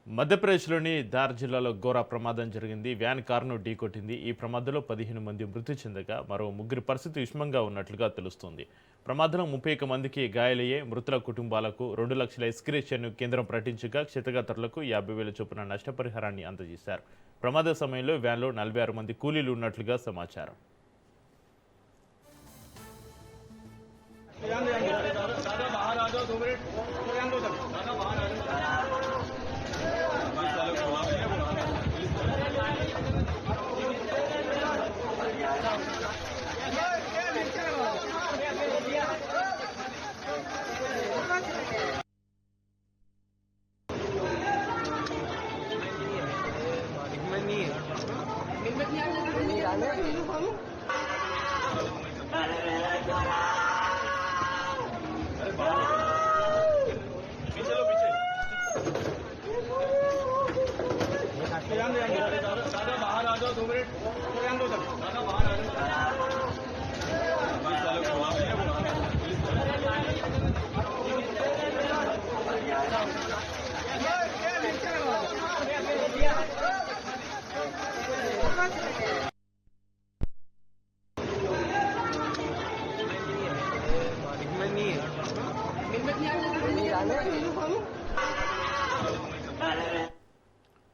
మధ్యప్రదేశ్లోని ధార్ జిల్లాలో ఘోర ప్రమాదం జరిగింది. వ్యాన్ కారును ఢీకొట్టింది. ఈ ప్రమాదంలో 15 మంది మృతి చెందగా మరో ముగ్గురి పరిస్థితి విషమంగా ఉన్నట్లుగా తెలుస్తోంది. ప్రమాదంలో 31 మందికి గాయాలయ్యే. మృతుల కుటుంబాలకు 2 లక్షల ఎక్స్‌గ్రేషియాను కేంద్రం ప్రకటించగా క్షతగాత్రులకు 50,000 చొప్పున నష్టపరిహారాన్ని అందజేశారు. ప్రమాద సమయంలో వ్యాన్లో 46 మంది కూలీలు ఉన్నట్లుగా సమాచారం. दादा बाहर आ जाओ 2 मिनट दादा बाहर आ जाओ नहीं